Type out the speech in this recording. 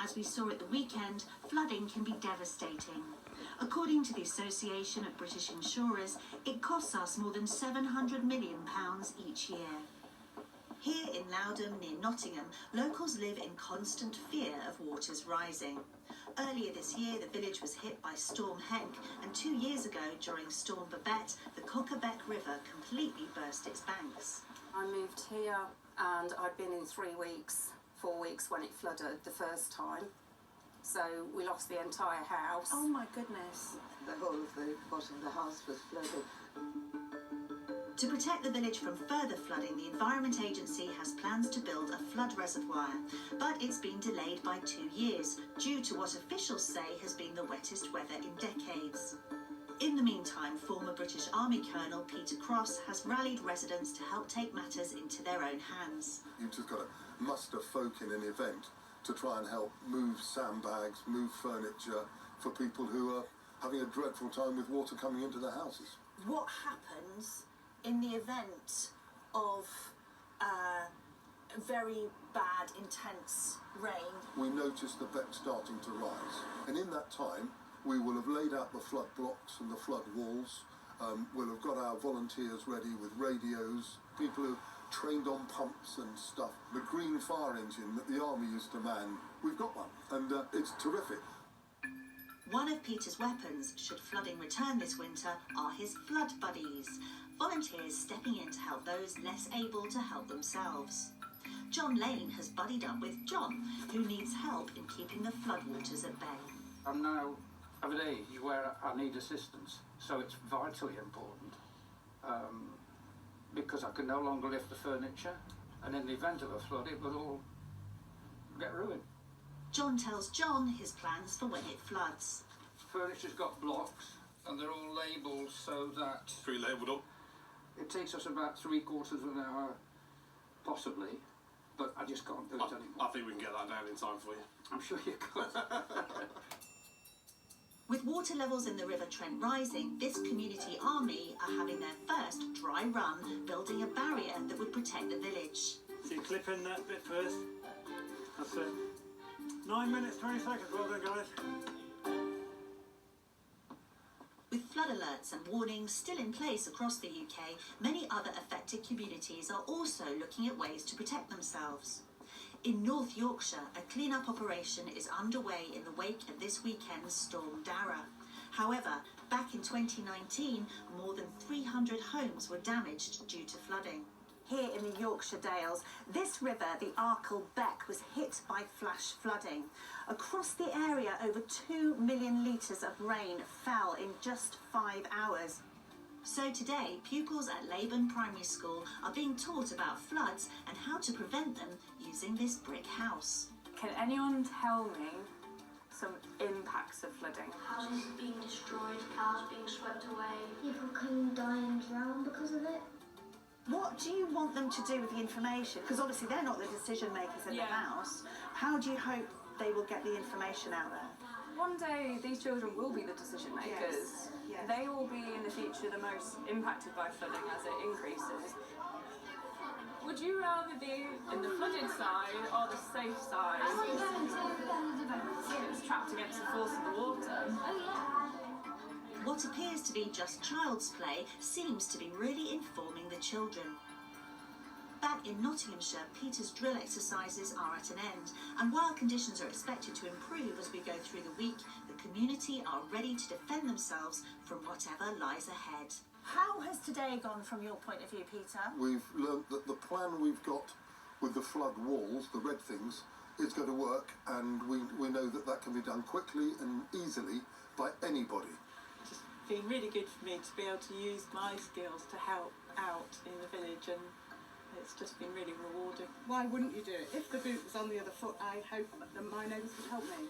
As we saw at the weekend, flooding can be devastating. According to the Association of British Insurers, it costs us more than £700 million each year. Here in Loudham, near Nottingham, locals live in constant fear of waters rising. Earlier this year, the village was hit by Storm Henk, and 2 years ago, during Storm Babette, the Cockerbeck River completely burst its banks. I moved here and I'd been in 3 weeks, 4 weeks when it flooded the first time. So we lost the entire house. Oh my goodness. The whole of the bottom of the house was flooded. To protect the village from further flooding, the Environment Agency has plans to build a flood reservoir, but it's been delayed by 2 years, due to what officials say has been the wettest weather in decades. In the meantime, former British Army Colonel Peter Cross has rallied residents to help take matters into their own hands. You've just got to muster folk in an event to try and help move sandbags, move furniture for people who are having a dreadful time with water coming into their houses. What happens in the event of very bad, intense rain? We notice the beck starting to rise, and in that time we will have laid out the flood blocks and the flood walls. We'll have got our volunteers ready with radios, people who trained on pumps and stuff. The green fire engine that the army used to man, we've got one, and it's terrific. One of Peter's weapons, should flooding return this winter, are his flood buddies, volunteers stepping in to help those less able to help themselves. John Lane has buddied up with John, who needs help in keeping the floodwaters at bay. I'm now of an age where I need assistance, so it's vitally important, because I can no longer lift the furniture, and in the event of a flood it will all get ruined. John tells John his plans for when it floods. Furniture's got blocks, and they're all labelled so that... Pre-labelled up? It takes us about 3/4 of an hour, possibly, but I just can't do it anymore. I think we can get that down in time for you. I'm sure you could. With water levels in the River Trent rising, this community army are having their first dry run, building a barrier that would protect the village. So you clip in that bit first. That's it. 9 minutes, 20 seconds. Well done, guys. With flood alerts and warnings still in place across the UK, many other affected communities are also looking at ways to protect themselves. In North Yorkshire, a clean-up operation is underway in the wake of this weekend's Storm Dara. However, back in 2019, more than 300 homes were damaged due to flooding. Here in the Yorkshire Dales, this river, the Arkle Beck, was hit by flash flooding. Across the area, over 2 million litres of rain fell in just 5 hours. So today, pupils at Leyburn Primary School are being taught about floods and how to prevent them using this brick house. Can anyone tell me some impacts of flooding? Houses being destroyed, cars being swept away. People can die and drown because of it. What do you want them to do with the information? Because obviously they're not the decision makers in the house. How do you hope they will get the information out there? One day these children will be the decision makers. Yes. They will be in the future the most impacted by flooding as it increases. Would you rather be in the flooded side or the safe side? It's trapped against the force of the water. What appears to be just child's play seems to be really informing the children. Back in Nottinghamshire, Peter's drill exercises are at an end, and while conditions are expected to improve as we go through the week, the community are ready to defend themselves from whatever lies ahead. How has today gone from your point of view, Peter? We've learned that the plan we've got with the flood walls, the red things, is going to work, and we know that that can be done quickly and easily by anybody. It's been really good for me to be able to use my skills to help out in the village, and it's just been really rewarding. Why wouldn't you do it? If the boot was on the other foot, I hope that my neighbours would help me.